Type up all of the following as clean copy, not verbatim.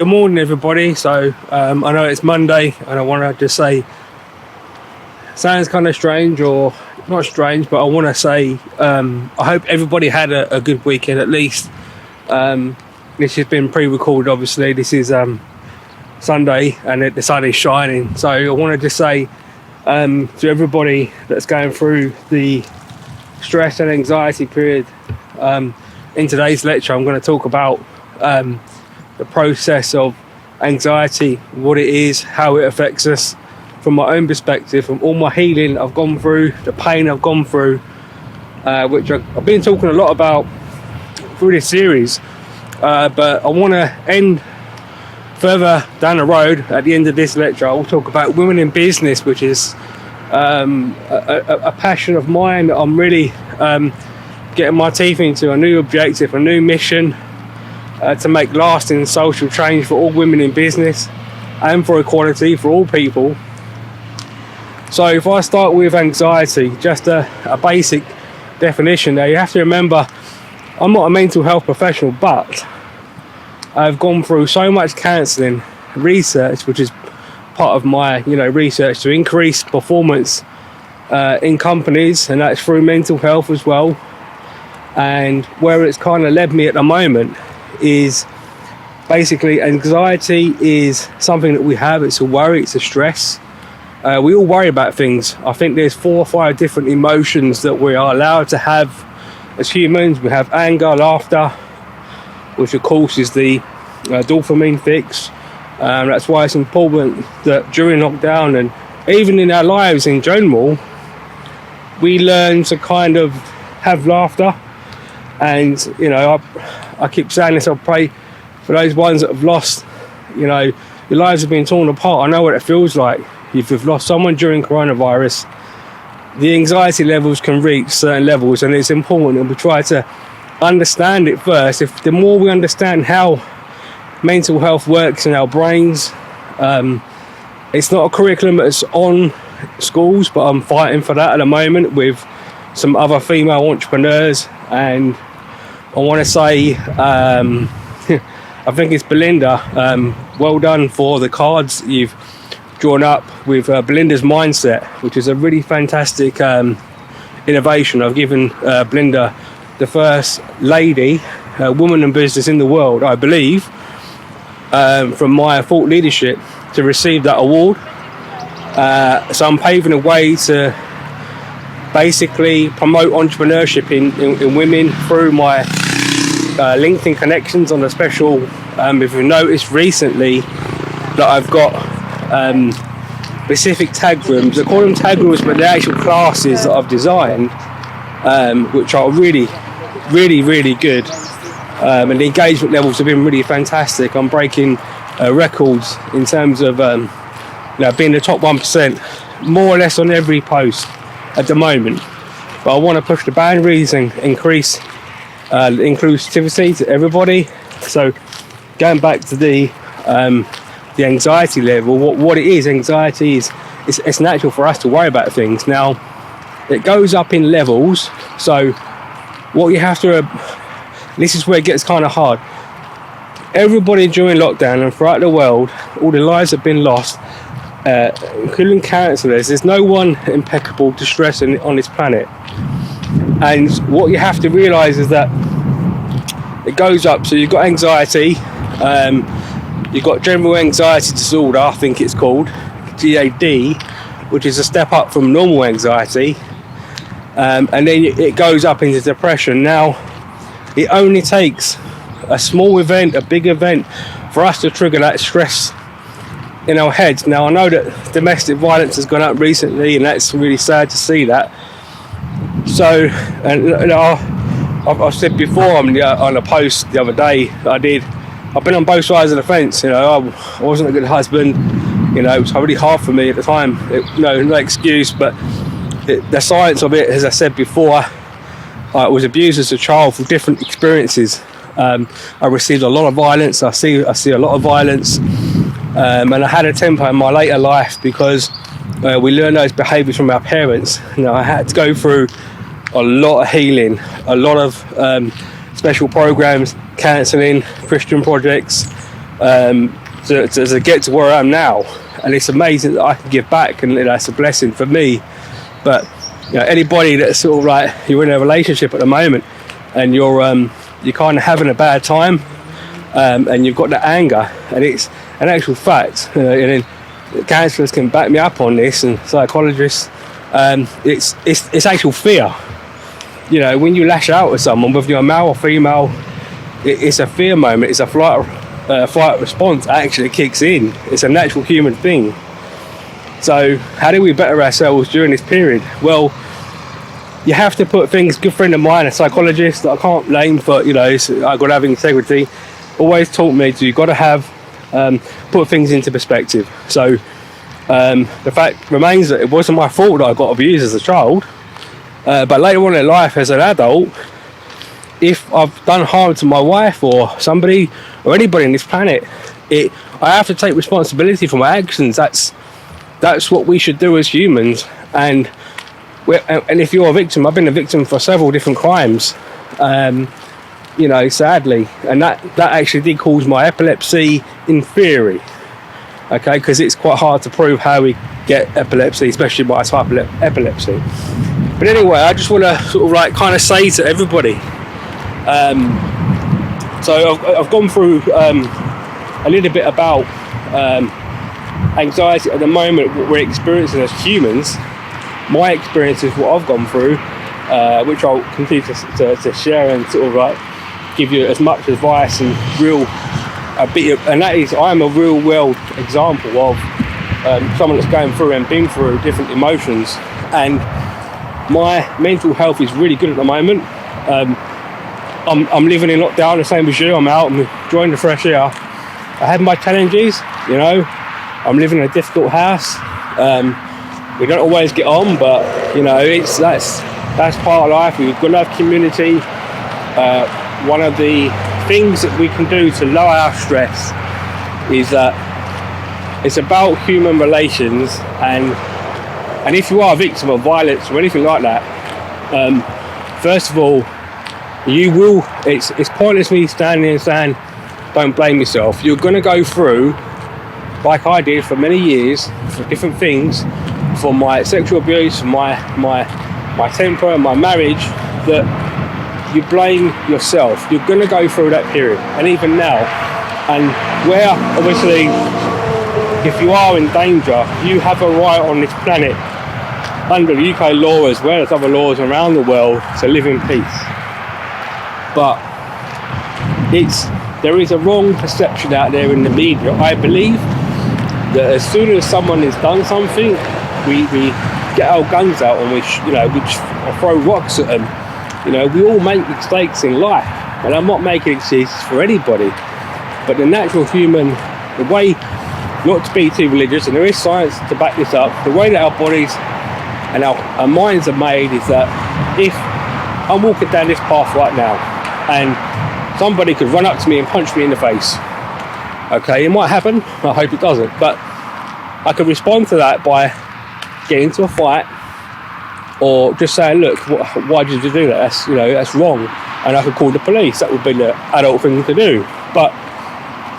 Good morning, everybody. So I know it's Monday, and I want to just say, sounds kind of strange, or not strange, but I want to say I hope everybody had a good weekend at least. This has been pre-recorded, obviously. This is Sunday, and the sun is shining. So I want to just say to everybody that's going through the stress and anxiety period, in today's lecture I'm going to talk about the process of anxiety, what it is, how it affects us, from my own perspective, from all my healing I've gone through, the pain I've gone through, which I've been talking a lot about through this series, but I want to end further down the road. At the end of this lecture I will talk about women in business, which is a passion of mine that I'm really getting my teeth into, a new objective, a new mission, to make lasting social change for all women in business and for equality for all people. So if I start with anxiety, just a basic definition there, you have to remember I'm not a mental health professional, but I've gone through so much counselling research, which is part of my research to increase performance in companies, and that's through mental health as well. And where it's kind of led me at the moment is basically anxiety is something that we have. It's a worry, it's a stress. We all worry about things. I think there's 4 or 5 different emotions that we are allowed to have as humans. We have anger, laughter, which of course is the dopamine fix. That's why it's important that during lockdown and even in our lives in general, we learn to kind of have laughter. And I keep saying this, I pray for those ones that have lost, your lives have been torn apart. I know what it feels like. If you've lost someone during coronavirus, the anxiety levels can reach certain levels, and it's important that we try to understand it first. If the more we understand how mental health works in our brains, it's not a curriculum that's on schools, but I'm fighting for that at the moment with some other female entrepreneurs. And I want to say, I think it's Belinda, well done for the cards you've drawn up with Belinda's mindset, which is a really fantastic innovation. I've given Belinda, the first lady woman in business in the world, I believe, from my thought leadership, to receive that award. So I'm paving the way to basically promote entrepreneurship in women through my LinkedIn connections on a special, if you've noticed recently, that I've got specific tag rooms. I call them tag rooms, but they're actual classes that I've designed, which are really, really, really good. And the engagement levels have been really fantastic. I'm breaking records in terms of being the top 1%, more or less on every post at the moment. But I want to push the boundaries and increase inclusivity to everybody. So going back to the anxiety level, what it is, anxiety is it's natural for us to worry about things. Now it goes up in levels, so what you have to this is where it gets kind of hard. Everybody during lockdown and throughout the world, all the lives have been lost, including counsellors. There's no one impeccable to stress on this planet. And what you have to realise is that it goes up. So you've got anxiety, you've got general anxiety disorder, I think it's called, GAD, which is a step up from normal anxiety, and then it goes up into depression. Now, it only takes a small event, a big event, for us to trigger that stress in our heads. Now I know that domestic violence has gone up recently, and that's really sad to see that. So, and I've said before on a post the other day that I did, I've been on both sides of the fence. I wasn't a good husband. It was really hard for me at the time. No excuse, but the science of it, as I said before, I was abused as a child from different experiences. I received a lot of violence. I see a lot of violence, and I had a temper in my later life because we learn those behaviours from our parents. I had to go through a lot of healing, a lot of special programs, counselling, Christian projects, to get to where I am now, and it's amazing that I can give back, and that's a blessing for me. But anybody that's sort of like, you're in a relationship at the moment and you're kind of having a bad time, and you've got that anger, and it's an actual fact, and then counsellors can back me up on this, and psychologists, it's actual fear. When you lash out at someone, whether you're male or female, it's a fear moment. It's a flight response actually kicks in. It's a natural human thing. So how do we better ourselves during this period? Well, you have to put things. Good friend of mine, a psychologist that I can't blame for, I've got to have integrity, always taught me you've got to have put things into perspective. So the fact remains that it wasn't my fault that I got abused as a child, but later on in life as an adult, if I've done harm to my wife or somebody or anybody on this planet, I have to take responsibility for my actions. That's what we should do as humans. And if you're a victim, I've been a victim for several different crimes, sadly, and that actually did cause my epilepsy in theory. Okay, because it's quite hard to prove how we get epilepsy, especially my type of epilepsy. But anyway, I just want to sort of like kind of say to everybody, so I've gone through a little bit about anxiety at the moment, what we're experiencing as humans. My experience is what I've gone through, which I'll continue to share and sort of like give you as much advice and and that is, I am a real world example of someone that's going through and been through different emotions, and my mental health is really good at the moment. I'm living in lockdown the same as you. I'm out, I'm enjoying the fresh air. I have my challenges, I'm living in a difficult house. We don't always get on, but that's part of life. We've got to have community. One of the things that we can do to lower our stress is that it's about human relations, and if you are a victim of violence or anything like that, first of all, it's pointless me standing and saying don't blame yourself. You're going to go through, like I did for many years, for different things, for my sexual abuse, my temper, and my marriage, that you blame yourself. You're going to go through that period, and even now. And where, obviously, if you are in danger, you have a right on this planet, under the UK law as well as other laws around the world, to live in peace. But there is a wrong perception out there in the media. I believe that as soon as someone has done something, we get our guns out and we throw rocks at them. We all make mistakes in life, and I'm not making excuses for anybody, but the natural human, the way, not to be too religious, and there is science to back this up, the way that our bodies and our minds are made is that if I'm walking down this path right now and somebody could run up to me and punch me in the face, okay, it might happen, I hope it doesn't, but I could respond to that by getting into a fight, or just saying, look, why did you do that? That's wrong. And I could call the police. That would be the adult thing to do. But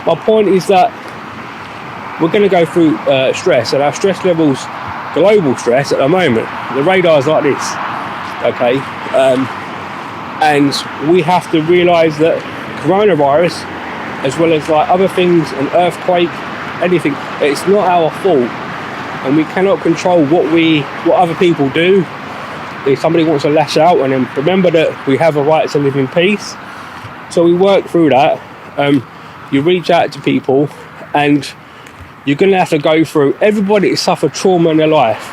my point is that we're going to go through stress, and our stress levels, global stress at the moment, the radar's like this, okay? And we have to realise that coronavirus, as well as like other things, an earthquake, anything, it's not our fault, and we cannot control what other people do. If somebody wants to lash out, and then remember that we have a right to live in peace. So we work through that. You reach out to people, and you're going to have to go through. Everybody has suffered trauma in their life.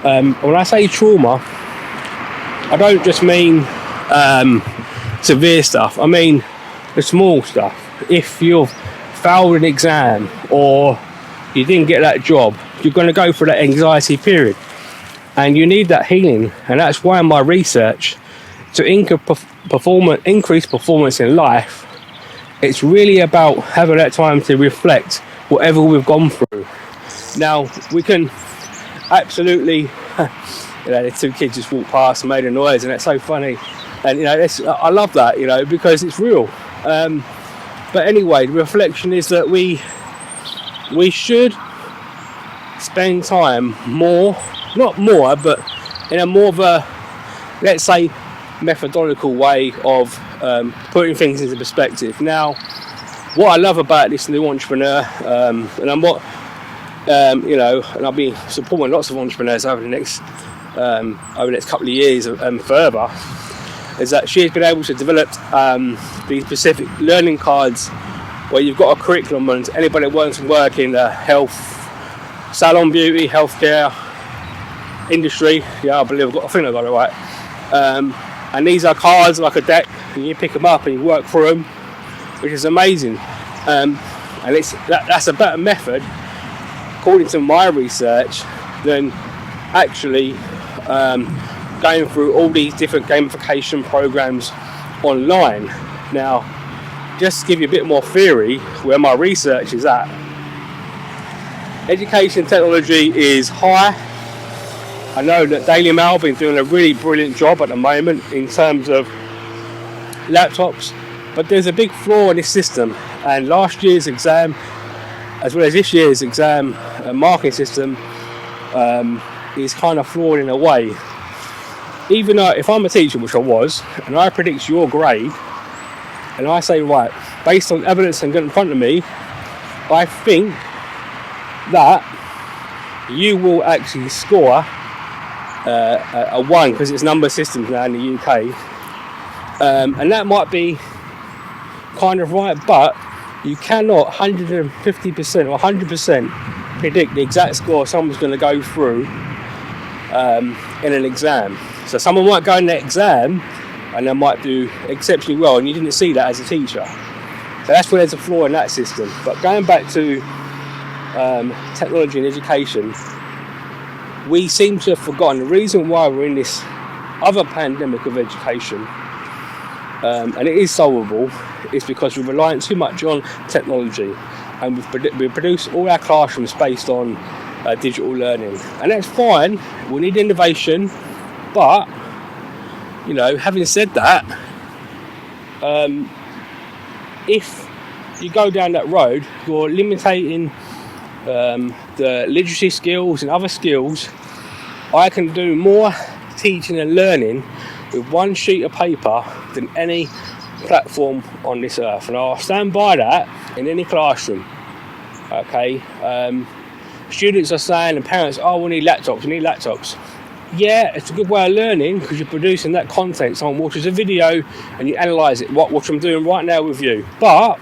When I say trauma, I don't just mean severe stuff. I mean the small stuff. If you've failed an exam or you didn't get that job, you're going to go through that anxiety period. And you need that healing, and that's why in my research, to increase performance in life, it's really about having that time to reflect whatever we've gone through. Now, we can absolutely, the two kids just walked past and made a noise, and it's so funny. And I love that, because it's real. But anyway, the reflection is that we should spend time not more, but in a more of a, let's say, methodological way of putting things into perspective. Now, what I love about this new entrepreneur, and I'm not, and I'll be supporting lots of entrepreneurs over the next couple of years and further, is that she has been able to develop these specific learning cards where you've got a curriculum, and anybody that wants to work in the health, salon, beauty, healthcare industry, I think I got it right. And these are cards like a deck, and you pick them up and you work through them, which is amazing. And that's a better method, according to my research, than actually going through all these different gamification programs online. Now, just to give you a bit more theory where my research is at, education technology is high. I know that Daily Mail have been doing a really brilliant job at the moment in terms of laptops, but there's a big flaw in this system, and last year's exam as well as this year's exam marking system is kind of flawed in a way. Even though if I'm a teacher, which I was, and I predict your grade, and I say, right, based on evidence and got in front of me, I think that you will actually score a 1, because it's number systems now in the UK, and that might be kind of right, but you cannot 150% or 100% predict the exact score someone's going to go through in an exam. So someone might go in the exam and they might do exceptionally well, and you didn't see that as a teacher. So that's where there's a flaw in that system. But going back to technology and education, we seem to have forgotten the reason why we're in this other pandemic of education, and it is solvable, is because we're relying too much on technology, and we produce all our classrooms based on digital learning, and that's fine. We need innovation, but having said that, if you go down that road, you're limiting the literacy skills and other skills. I can do more teaching and learning with one sheet of paper than any platform on this earth, and I'll stand by that in any classroom. Okay, students are saying, and parents, we need laptops. Yeah, it's a good way of learning because you're producing that content. Someone watches a video and you analyse it, what I'm doing right now with you. But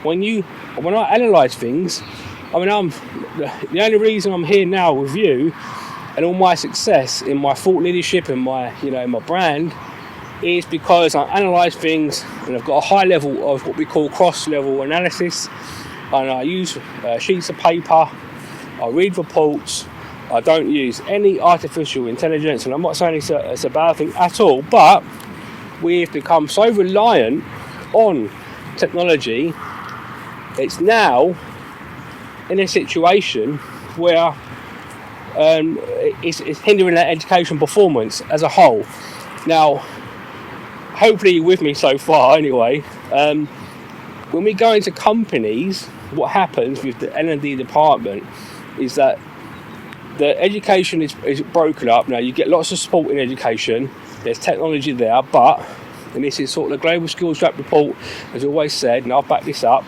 when I analyse things, the only reason I'm here now with you and all my success in my thought leadership and my my brand is because I analyse things, and I've got a high level of what we call cross-level analysis, and I use sheets of paper, I read reports, I don't use any artificial intelligence, and I'm not saying it's a bad thing at all, but we've become so reliant on technology, it's now in a situation where it's hindering our education performance as a whole. Now, hopefully you're with me so far anyway. When we go into companies, what happens with the L&D department is that the education is broken up. Now, you get lots of support in education, there's technology there, but, and this is sort of the Global Skills Gap report has always said, and I'll back this up,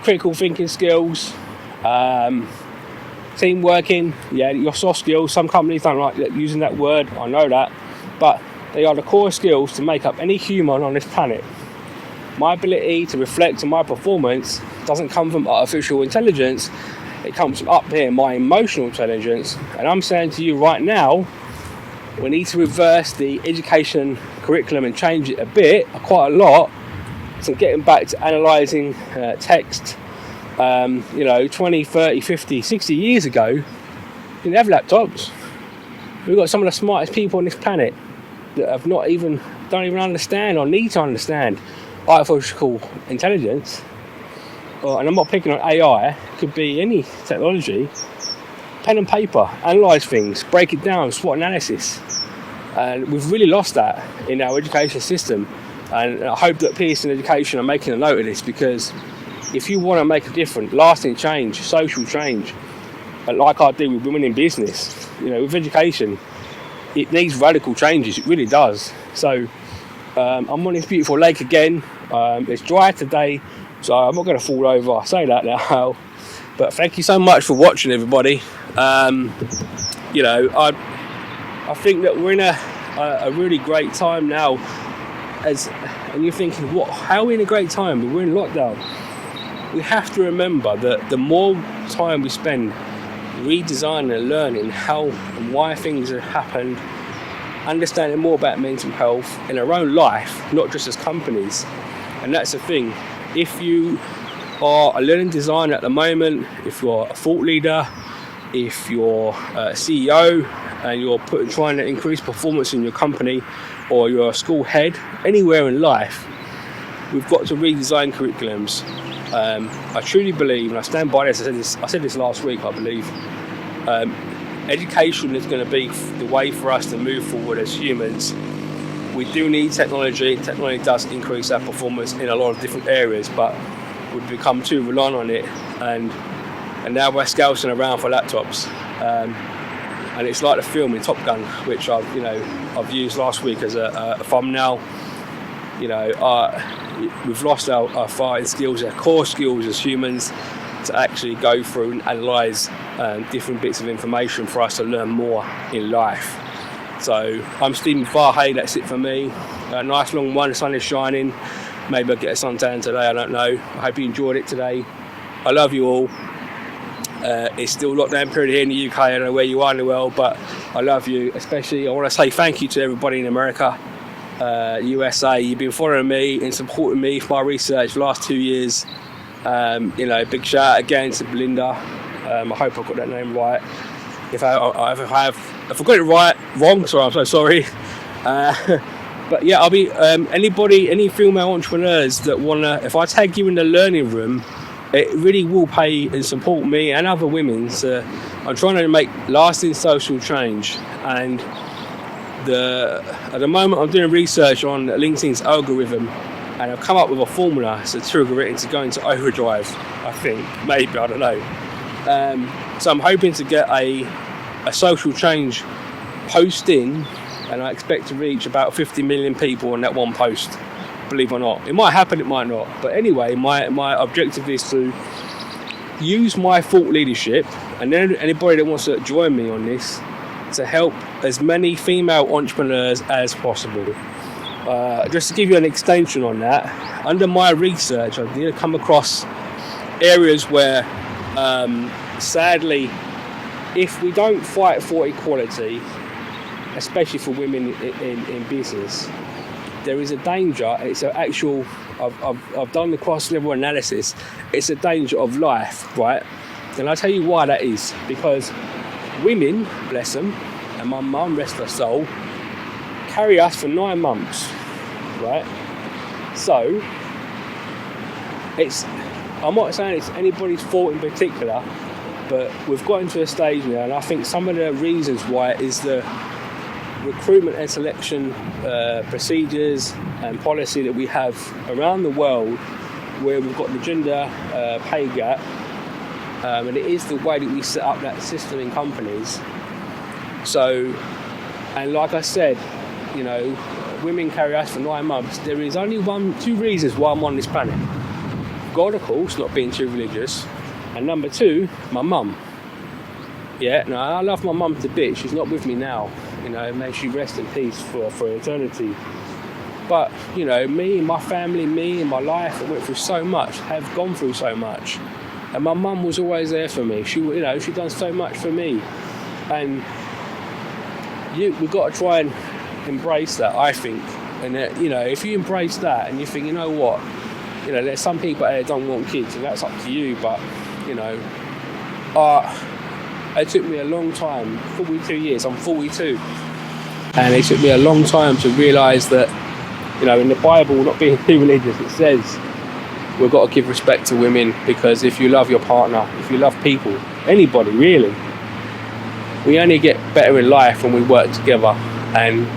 critical thinking skills, team working, your soft skills. Some companies don't like using that word, I know that, but they are the core skills to make up any human on this planet. My ability to reflect on my performance doesn't come from artificial intelligence, it comes from up here, my emotional intelligence. And I'm saying to you right now, we need to reverse the education curriculum and change it quite a lot, to getting back to analysing text. 20, 30, 50, 60 years ago, didn't have laptops. We've got some of the smartest people on this planet that don't even understand or need to understand artificial intelligence. And I'm not picking on AI, it could be any technology. Pen and paper, analyse things, break it down, SWOT analysis. And we've really lost that in our education system. And I hope that peace and education are making a note of this, because if you want to make a difference, lasting change, social change, like I do with women in business, with education, it needs radical changes. It really does. So I'm on this beautiful lake again. It's dry today, so I'm not going to fall over. I say that now. But thank you so much for watching, everybody. I think that we're in a really great time now. And you're thinking, how are we in a great time? We're in lockdown. We have to remember that the more time we spend redesigning and learning how and why things have happened, understanding more about mental health in our own life, not just as companies. And that's the thing. If you are a learning designer at the moment, if you're a thought leader, if you're a CEO and you're trying to increase performance in your company, or you're a school head, anywhere in life, we've got to redesign curriculums. I truly believe, and I stand by this, I said this last week, I believe, education is going to be the way for us to move forward as humans. We do need technology. Technology does increase our performance in a lot of different areas, but we've become too reliant on it, and now we're scouting around for laptops. And it's like the film in Top Gun, which I've used last week as a thumbnail. We've lost our fighting skills, our core skills as humans, to actually go through and analyse different bits of information for us to learn more in life. So I'm Stephen Fahey, that's it for me. A nice long one, the sun is shining. Maybe I'll get a suntan today, I don't know. I hope you enjoyed it today. I love you all. It's still lockdown period here in the UK. I don't know where you are in the world, but I love you. Especially, I want to say thank you to everybody in America, USA. You've been following me and supporting me for my research the last 2 years. Big shout out again to Belinda. I hope I got that name right. If I got it wrong, sorry, I'm so sorry. But yeah, I'll be any female entrepreneurs that wanna. If I tag you in the learning room, it really will pay and support me and other women. So I'm trying to make lasting social change, and at the moment I'm doing research on LinkedIn's algorithm, and I've come up with a formula to trigger it into going to overdrive. I think maybe, I don't know. So I'm hoping to get a social change post in, and I expect to reach about 50 million people on that one post. Believe it or not, it might happen, it might not, but anyway, my objective is to use my thought leadership, and then anybody that wants to join me on this, to help as many female entrepreneurs as possible. Just to give you an extension on that, under my research, I did come across areas where sadly, if we don't fight for equality, especially for women in business, there is a danger. It's an actual. I've done the cross-level analysis. It's a danger of life, right? And I'll tell you why that is. Because women, bless them, and my mum, rest her soul, carry us for 9 months, right? So I'm not saying it's anybody's fault in particular, but we've gotten to a stage now, and I think some of the reasons why is the recruitment and selection procedures and policy that we have around the world, where we've got the gender pay gap, and it is the way that we set up that system in companies. So, and like I said, women carry us for 9 months. There is only 2 reasons why I'm on this planet. God, of course, not being too religious, and number 2, my mum. Yeah, no, I love my mum to bits. She's not with me now. May she rest in peace for eternity. But, me and my family, me and my life, I went through so much, have gone through so much. And my mum was always there for me. She done so much for me. And we've got to try and embrace that, I think. And, if you embrace that and you think, you know what, there's some people out there don't want kids, and that's up to you. But, it took me a long time, 42 years, I'm 42. And it took me a long time to realise that, in the Bible, not being too religious, it says we've got to give respect to women, because if you love your partner, if you love people, anybody really, we only get better in life when we work together. And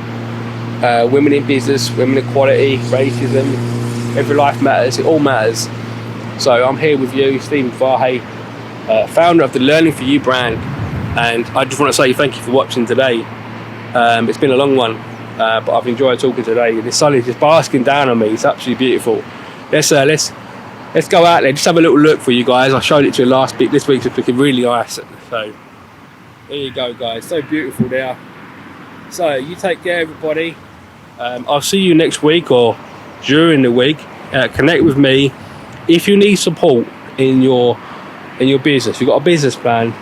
women in business, women equality, racism, every life matters, it all matters. So I'm here with you, Stephen Fahey, founder of the Learning For You brand, and I just want to say thank you for watching today. It's been a long one, but I've enjoyed talking today. The sun is just basking down on me, it's absolutely beautiful. Let's go out there, just have a little look for you guys. I showed it to you last week, this week's looking really nice. So there you go guys, so beautiful there. So you take care everybody. I'll see you next week or during the week. Connect with me if you need support in your business. You've got a business plan.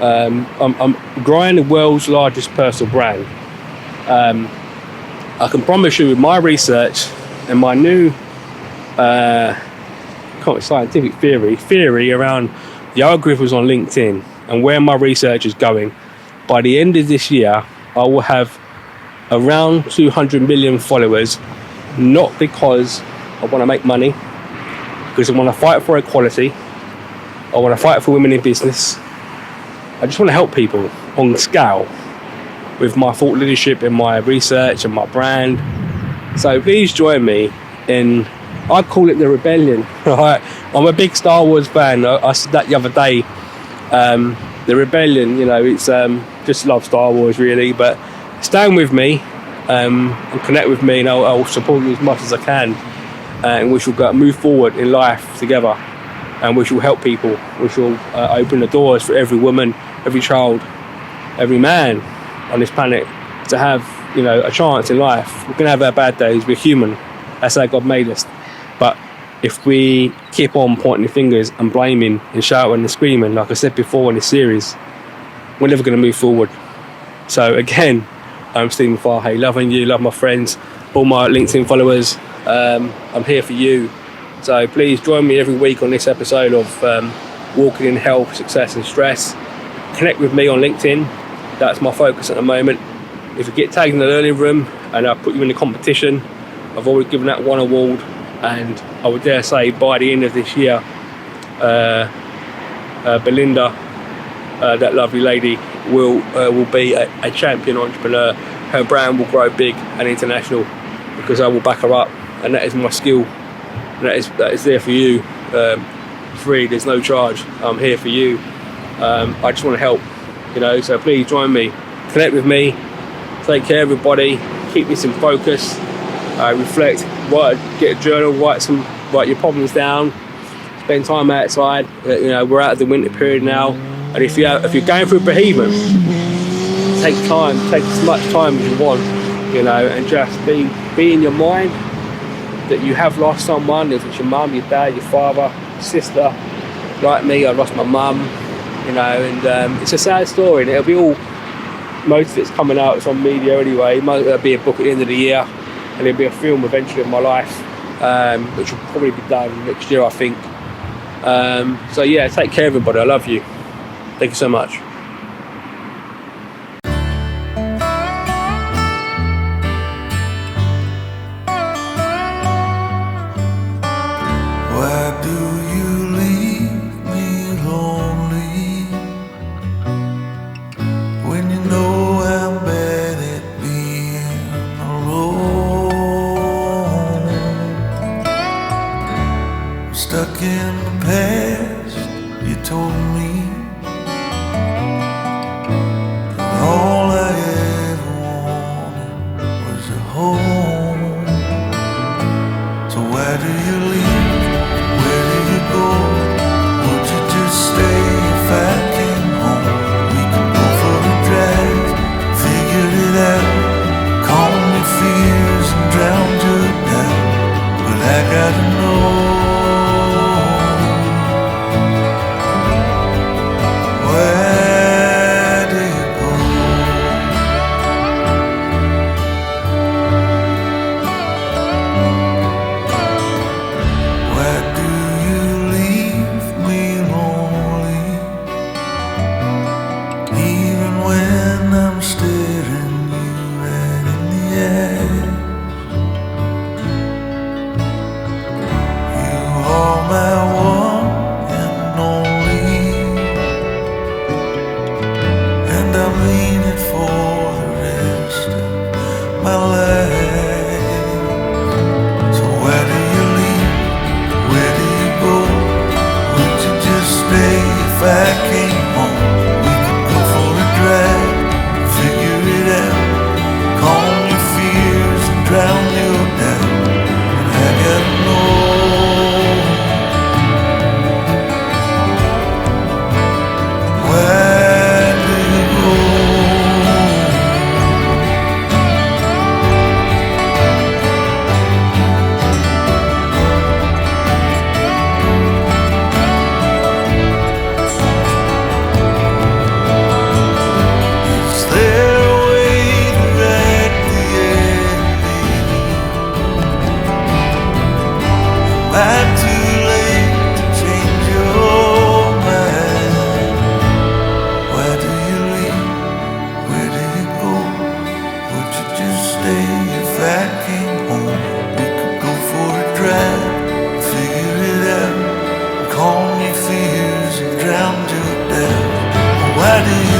I'm growing the world's largest personal brand. I can promise you with my research and my new scientific theory around the algorithms on LinkedIn and where my research is going, by the end of this year I will have around 200 million followers, not because I want to make money, because I want to fight for equality, I want to fight for women in business. I just want to help people on scale with my thought leadership and my research and my brand. So please join me in, I call it the rebellion. Right? I'm a big Star Wars fan. I said that the other day. The rebellion, you know, it's just love Star Wars really, but stand with me and connect with me, and I'll support you as much as I can, and we shall move forward in life together, and we shall help people. We shall open the doors for every woman, every child, every man on this planet to have, you know, a chance in life. We're gonna have our bad days, we're human, that's how God made us. But if we keep on pointing fingers and blaming and shouting and screaming, like I said before in this series, we're never going to move forward. So again, I'm Stephen Fahey, loving you, love my friends, all my LinkedIn followers. I'm here for you. So please join me every week on this episode of Walking in Health, Success and Stress. Connect with me on LinkedIn. That's my focus at the moment. If you get tagged in the learning room and I put you in the competition, I've already given that one award. And I would dare say by the end of this year, Belinda, that lovely lady, will be a champion entrepreneur. Her brand will grow big and international because I will back her up, and that is my skill. And that is there for you, free. There's no charge. I'm here for you. I just want to help, you know. So please join me, connect with me. Take care, everybody. Keep this in focus. Reflect. Get a journal, write your problems down, spend time outside. You know, we're out of the winter period now, and if you're going through bereavement, take as much time as you want, you know, and just be in your mind that you have lost someone, if it's your mum, your dad, your father, your sister. Like me, I lost my mum, you know, and it's a sad story, and it'll be all, most of it's coming out, it's on media anyway. There'll be a book at the end of the year, and there'll be a film eventually of my life, which will probably be done next year, I think. So yeah, take care everybody, I love you. Thank you so much. Why do you leave me lonely when you know I'm bad at being alone? I'm stuck in the past, you told me. I do.